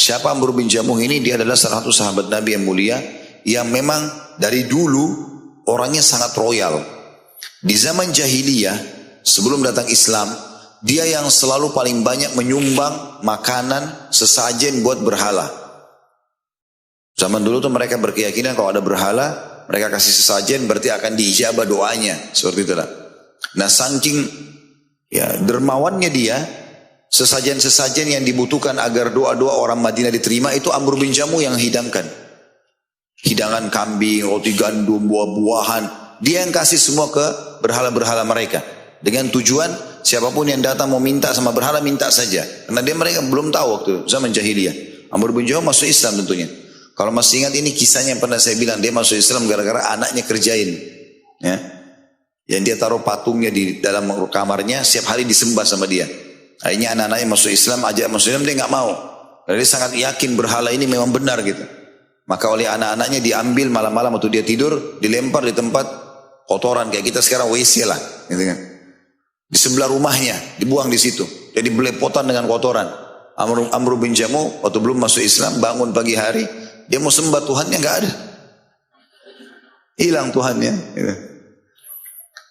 Siapa Amr bin Jamuh ini? Dia adalah salah satu sahabat Nabi yang mulia, yang memang dari dulu orangnya sangat royal. Di zaman jahiliyah, sebelum datang Islam, dia yang selalu paling banyak menyumbang makanan, sesajen buat berhala. Zaman dulu tuh mereka berkeyakinan kalau ada berhala, mereka kasih sesajen berarti akan diijabah doanya. Seperti itulah. Nah saking dermawannya dia, sesajen-sesajen yang dibutuhkan agar doa-doa orang Madinah diterima itu Amr bin Jamuh yang hidangkan. Hidangan kambing, roti gandum, buah-buahan. Dia yang kasih semua ke berhala-berhala mereka. Dengan tujuan siapapun yang datang mau minta sama berhala, minta saja. Karena mereka belum tahu waktu zaman jahiliyah. Amr bin Jamuh masuk Islam tentunya. Kalau masih ingat ini kisahnya yang pernah saya bilang, dia masuk Islam gara-gara anaknya kerjain. Ya. Yang dia taruh patungnya di dalam kamarnya, setiap hari disembah sama dia. Akhirnya anak-anaknya masuk Islam, ajak masuk Islam, dia nggak mau. Karena dia sangat yakin berhala ini memang benar gitu. Maka oleh anak-anaknya diambil malam-malam waktu dia tidur, dilempar di tempat kotoran kayak kita sekarang WC lah, gitu kan. Di sebelah rumahnya, dibuang di situ. Jadi belepotan dengan kotoran. Amr bin Jamuh waktu belum masuk Islam, bangun pagi hari, dia mau sembah Tuhannya, nggak ada. Hilang Tuhannya. Gitu.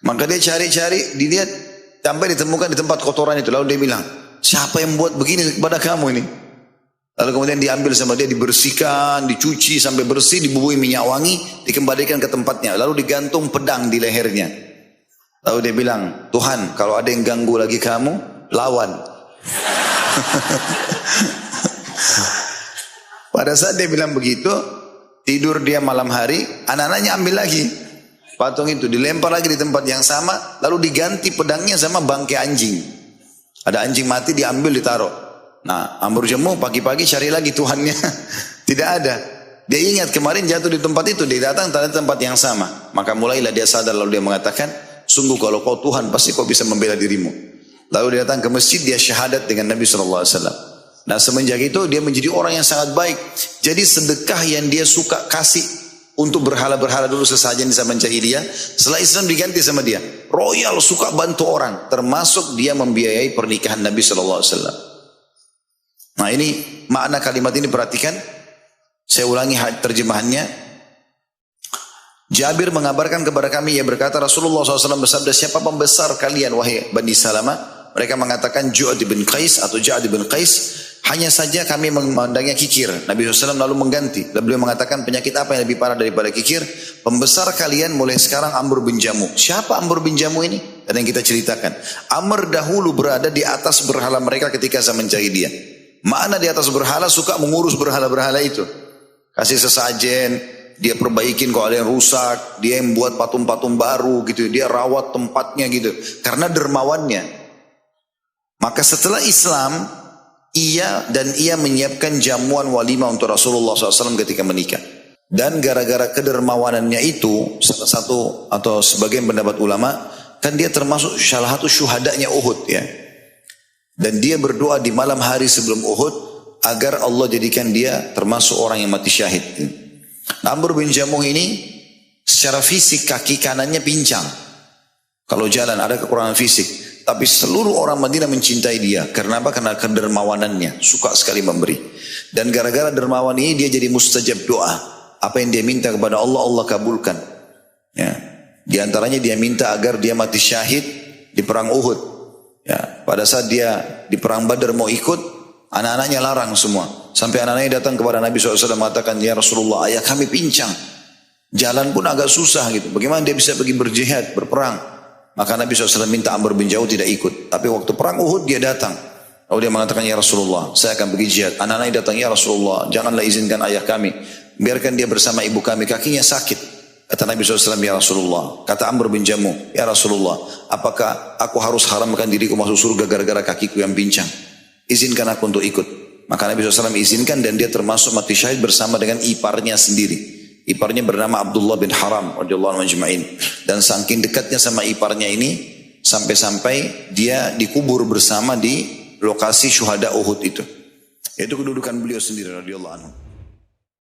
Maka dia cari-cari, dilihat, sampai ditemukan di tempat kotoran itu. Lalu dia bilang, siapa yang buat begini kepada kamu ini? Lalu kemudian diambil sama dia, dibersihkan, dicuci sampai bersih, dibubuhi minyak wangi, dikembalikan ke tempatnya. Lalu digantung pedang di lehernya. Lalu dia bilang, Tuhan, kalau ada yang ganggu lagi kamu, lawan. Pada saat dia bilang begitu, tidur dia malam hari, anak-anaknya ambil lagi patung itu, dilempar lagi di tempat yang sama, lalu diganti pedangnya sama bangkai anjing. Ada anjing mati, diambil, ditaruh. Nah, Amr bin Jamuh pagi-pagi cari lagi Tuhannya, tidak ada. Dia ingat kemarin jatuh di tempat itu, dia datang pada tempat yang sama. Maka mulailah dia sadar, lalu dia mengatakan, sungguh kalau kau Tuhan, pasti kau bisa membela dirimu. Lalu dia datang ke masjid, dia syahadat dengan Nabi SAW. Nah semenjak itu dia menjadi orang yang sangat baik. Jadi sedekah yang dia suka kasih untuk berhala-berhala dulu sesajen di zaman jahiliyah, setelah Islam diganti sama dia. Royal, suka bantu orang, termasuk dia membiayai pernikahan Nabi SAW. Nah ini makna kalimat ini, perhatikan. Saya ulangi terjemahannya. Jabir mengabarkan kepada kami, ia berkata, Rasulullah SAW bersabda, siapa pembesar kalian wahai Bani Salamah? Mereka mengatakan Ju'ad bin Qais atau Ja'ad bin Qais. Hanya saja kami memandangnya kikir. Nabi SAW lalu mengganti. Lalu beliau mengatakan, penyakit apa yang lebih parah daripada kikir? Pembesar kalian mulai sekarang Amr bin Jamuh. Siapa Amr bin Jamuh ini? Dan yang kita ceritakan, Amr dahulu berada di atas berhala mereka ketika zaman jahiliyah. Mana di atas berhala, suka mengurus berhala-berhala itu. Kasih sesajen, dia perbaikin kalau ada yang rusak, dia yang buat patung-patung baru gitu, dia rawat tempatnya gitu. Karena dermawannya. Maka setelah Islam, ia menyiapkan jamuan walimah untuk Rasulullah SAW ketika menikah. Dan gara-gara kedermawanannya itu, salah satu atau sebagian pendapat ulama, kan dia termasuk salah satu syuhadanya Uhud ya. Dan dia berdoa di malam hari sebelum Uhud agar Allah jadikan dia termasuk orang yang mati syahid. Nah, Amr bin Jamuh ini secara fisik kaki kanannya pincang. Kalau jalan ada kekurangan fisik. Tapi seluruh orang Madinah mencintai dia. Karena apa? Karena kedermawanannya. Suka sekali memberi. Dan gara-gara dermawan ini dia jadi mustajab doa. Apa yang dia minta kepada Allah, Allah kabulkan. Ya. Di antaranya dia minta agar dia mati syahid di perang Uhud. Ya. Pada saat dia di perang Badar mau ikut, anak-anaknya larang semua. Sampai anak-anaknya datang kepada Nabi SAW mengatakan, ya Rasulullah, ayah kami pincang. Jalan pun agak susah gitu. Bagaimana dia bisa pergi berjihad, berperang? Maka Nabi SAW minta Amr bin Jamuh tidak ikut. Tapi waktu perang Uhud dia datang. Lalu dia mengatakan, ya Rasulullah, saya akan pergi jihad. Anak-anaknya datang, ya Rasulullah, janganlah izinkan ayah kami. Biarkan dia bersama ibu kami, kakinya sakit. Kata Nabi SAW, ya Rasulullah. Kata Amr bin Jamuh, ya Rasulullah, apakah aku harus haramkan diriku masuk surga gara-gara kakiku yang pincang? Izinkan aku untuk ikut. Maka Nabi SAW izinkan dan dia termasuk mati syahid bersama dengan iparnya sendiri. Iparnya bernama Abdullah bin Haram radhiyallahu anhu ajma'in. Dan saking dekatnya sama iparnya ini sampai-sampai dia dikubur bersama di lokasi syuhada Uhud itu. Itu kedudukan beliau sendiri radhiyallahu anhu.